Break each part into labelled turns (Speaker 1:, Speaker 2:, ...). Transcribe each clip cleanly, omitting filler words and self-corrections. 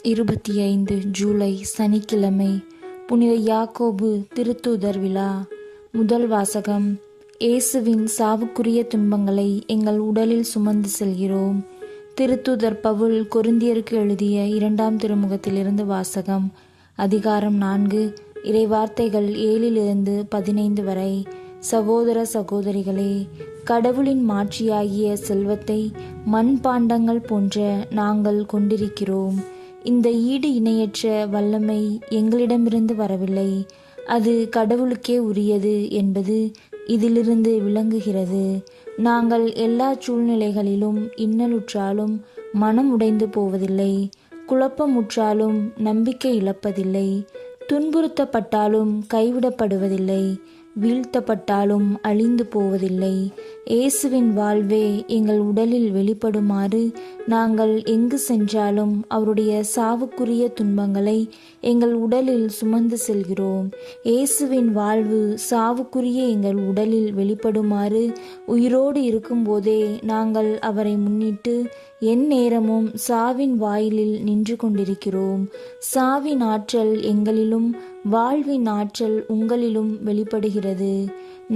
Speaker 1: 25 ஜூலை சனிக்கிழமை. புனித யாக்கோபு திருத்தூதர் விழா. முதல் வாசகம். இயேசுவின் சாவுக்குரிய துன்பங்களை எங்கள் உடலில் சுமந்து செல்கிறோம். திருத்தூதர் பவுல் கொரிந்தியருக்கு எழுதிய 2ஆம் திருமுகத்திலிருந்து வாசகம். அதிகாரம் 4, இறைவார்த்தைகள் 7 15 வரை. சகோதர சகோதரிகளே, கடவுளின் மாட்சியாகிய செல்வத்தை மண்பாண்டங்கள் போன்ற நாங்கள் கொண்டிருக்கிறோம். இந்த ஈடு இணையற்ற வல்லமை எங்களிடமிருந்து வரவில்லை, அது கடவுளுக்கே உரியது என்பது இதிலிருந்து விளங்குகிறது. நாங்கள் எல்லா சூழ்நிலைகளிலும் இன்னலுற்றாலும் மனம் உடைந்து போவதில்லை, குழப்பமுற்றாலும் நம்பிக்கை இழப்பதில்லை, துன்புறுத்தப்பட்டாலும் கைவிடப்படுவதில்லை, வீழ்த்தப்பட்டாலும் அழிந்து போவதில்லை. இயேசுவின் வாழ்வே எங்கள் உடலில் வெளிப்படுமாறு நாங்கள் எங்கு சென்றாலும் அவருடைய சாவுக்குரிய துன்பங்களை எங்கள் உடலில் சுமந்து செல்கிறோம். இயேசுவின் வாழ்வு சாவுக்குரிய எங்கள் உடலில் வெளிப்படுமாறு உயிரோடு இருக்கும்போதே நாங்கள் அவரை முன்னிட்டு எந்நேரமும் சாவின் வாயிலில் நின்று கொண்டிருக்கிறோம். சாவின் ஆற்றல் எங்களிலும் வாழ்வின் ஆற்றல் உங்களிலும் வெளிப்படுகிறது.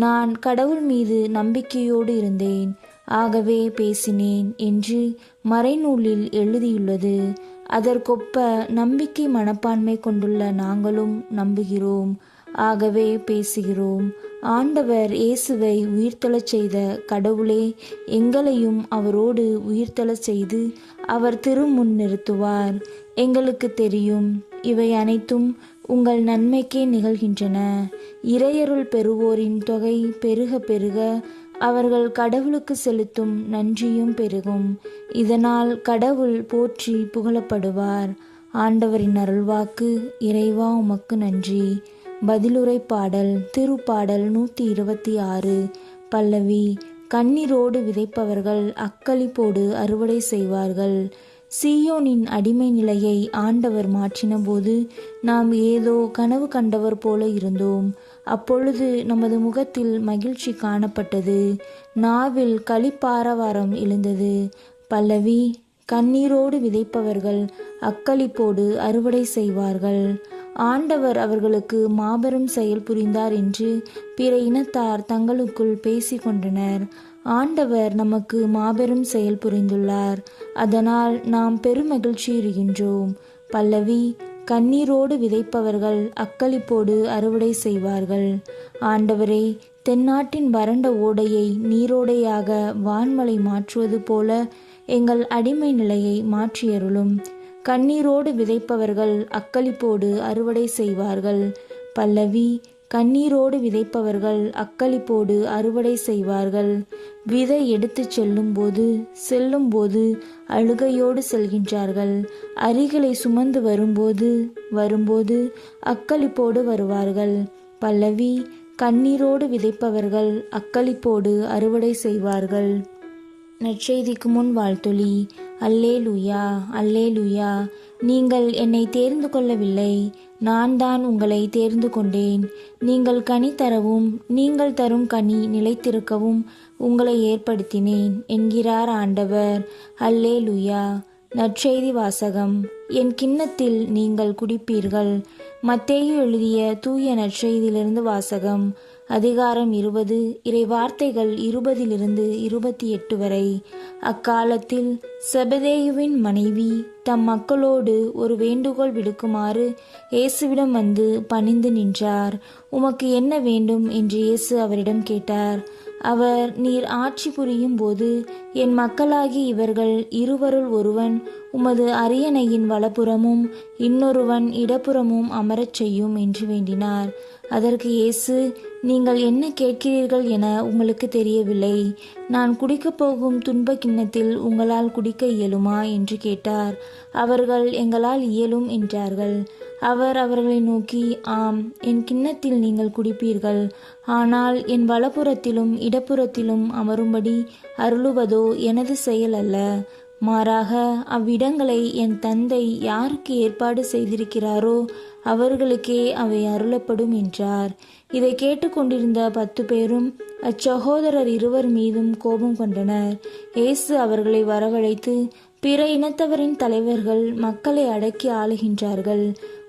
Speaker 1: நான் கடவுள் மீது நம்பிக்கையோடு இருந்தேன், ஆகவே பேசினேன் என்று மறைநூலில் எழுதியுள்ளது. அதற்கொப்ப நம்பிக்கை மனப்பான்மை கொண்டுள்ள நாங்களும் நம்புகிறோம், ஆகவே பேசுகிறோம். ஆண்டவர் இயேசுவை உயிர்த்தெழச் செய்த கடவுளே எங்களையும் அவரோடு உயிர்த்தெழச் செய்து அவர் திருமுன் நிறுத்துவார். எங்களுக்கு தெரியும், இவை அனைத்தும் உங்கள் நன்மைக்கே நிகழ்கின்றன. இறையருள் பெறுவோரின் தொகை பெருக பெருக அவர்கள் கடவுளுக்கு செலுத்தும் நன்றியும் பெருகும். இதனால் கடவுள் போற்றி புகழப்படுவார். ஆண்டவரின் அருள்வாக்கு. இறைவா உமக்கு நன்றி. பதிலுரை பாடல். திருப்பாடல் 126. பல்லவி. கண்ணீரோடு விதைப்பவர்கள் அக்களிப்போடு அறுவடை செய்வார்கள். சீயோனின் அடிமை நிலையை ஆண்டவர் மாற்றினபோது நாம் ஏதோ கனவு கண்டவர் போல இருந்தோம். அப்பொழுது நமது முகத்தில் மகிழ்ச்சி காணப்பட்டது, நாவில் களிப்பாரவாரம் எழுந்தது. பல்லவி. கண்ணீரோடு விதைப்பவர்கள் அக்களிப்போடு அறுவடை செய்வார்கள். ஆண்டவர் அவர்களுக்கு மாபெரும் செயல் புரிந்தார் என்று பிற இனத்தார் தங்களுக்குள் பேசிக்கொண்டனர். ஆண்டவர் நமக்கு மாபெரும் செயல் புரிந்துள்ளார், அதனால் நாம் பெருமகிழ்ச்சியுறுகின்றோம். பல்லவி. கண்ணீரோடு விதைப்பவர்கள் அக்களிப்போடு அறுவடை செய்வார்கள். ஆண்டவரே, தென்னாட்டின் வறண்ட ஓடையை நீரோடையாக வான்மலை மாற்றுவது போல எங்கள் அடிமை நிலையை மாற்றியருளும். கண்ணீரோடு விதைப்பவர்கள் அக்களிப்போடு அறுவடை செய்வார்கள். பல்லவி. கண்ணீரோடு விதைப்பவர்கள் அக்களிப்போடு அறுவடை செய்வார்கள். விதை எடுத்து செல்லும்போது அழுகையோடு செல்கின்றார்கள். அரிகளை சுமந்து வரும்போது அக்களிப்போடு வருவார்கள். பல்லவி. கண்ணீரோடு விதைப்பவர்கள் அக்களிப்போடு அறுவடை செய்வார்கள். நற்செய்திக்கு முன் வாழ்த்தொலி. அல்லேலூயா, அல்லேலூயா. நீங்கள் என்னை தேர்ந்து கொள்ளவில்லை, நான் தான் உங்களை தேர்ந்து கொண்டேன். நீங்கள் கனி தரவும் நீங்கள் தரும் கனி நிலைத்திருக்கவும் உங்களை ஏற்படுத்தினேன் என்கிறார் ஆண்டவர். அல்லேலூயா. நற்செய்தி வாசகம். என் கிண்ணத்தில் நீங்கள் குடிப்பீர்கள். மத்தேயு எழுதிய தூய நற்செய்தியிலிருந்து வாசகம். அதிகாரம் 20, இறைவார்த்தைகள் 20 28 வரை. அக்காலத்தில் செபதேயுவின் மனைவி தம் மக்களோடு ஒரு வேண்டுகோள் விடுக்குமாறு இயேசுவிடம் வந்து பணிந்து நின்றார். உமக்கு என்ன வேண்டும் என்று இயேசு அவரிடம் கேட்டார். அவர், நீர் ஆட்சி புரியும் போது என் மக்களாகி இவர்கள் இருவருள் ஒருவன் உமது அரியணையின் வலப்புறமும் இன்னொருவன் இடப்புறமும் அமரச் செய்யும் என்று வேண்டினார். அதற்கு இயேசு, நீங்கள் என்ன கேட்கிறீர்கள் என உங்களுக்கு தெரியவில்லை. நான் குடிக்கப் போகும் துன்ப கிண்ணத்தில் உங்களால் குடிக்க இயலுமா என்று கேட்டார். அவர்கள், எங்களால் இயலும் என்றார்கள். அவர் அவர்களை நோக்கி, ஆம், என் கிண்ணத்தில் நீங்கள் குடிப்பீர்கள். ஆனால் என் வலப்புறத்திலும் இடப்புறத்திலும் அமரும்படி அருளுவதோ எனது செயல் அல்ல, மாறாக அவ்விடங்களை என் தந்தை யாருக்கு ஏற்பாடு செய்திருக்கிறாரோ அவர்களுக்கே அவை அருளப்படும் என்றார். இதை கேட்டுக்கொண்டிருந்த 10 பேரும் அச்சகோதரர் இருவர் மீதும் கோபம் கொண்டனர். இயேசு அவர்களை வரவழைத்து, பிற இனத்தவரின் தலைவர்கள் மக்களை அடக்கி ஆளுகின்றார்கள்.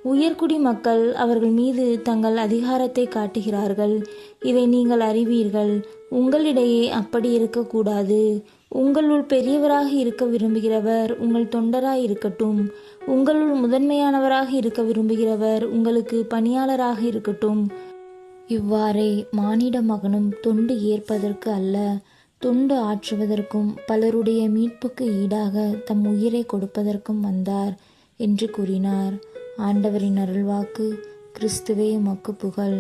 Speaker 1: உயர்குடி மக்கள் அவர்கள் மீது தங்கள் அதிகாரத்தை காட்டுகிறார்கள். இதை நீங்கள் அறிவீர்கள். உங்களிடையே அப்படி இருக்கக்கூடாது. உங்களுள் பெரியவராக இருக்க விரும்புகிறவர் உங்கள் தொண்டராய் இருக்கட்டும். உங்களுள் முதன்மையானவராக இருக்க விரும்புகிறவர் உங்களுக்கு பணியாளராக இருக்கட்டும். இவ்வாறே மானிட மகனும் தொண்டு ஏற்பதற்கு அல்ல, தொண்டு ஆற்றுவதற்கும் பலருடைய மீட்புக்கு ஈடாக தம் உயிரை கொடுப்பதற்கும் வந்தார் என்று கூறினார். ஆண்டவரின் அருள்வாக்கு. கிறிஸ்துவே உமக்கு புகழ்.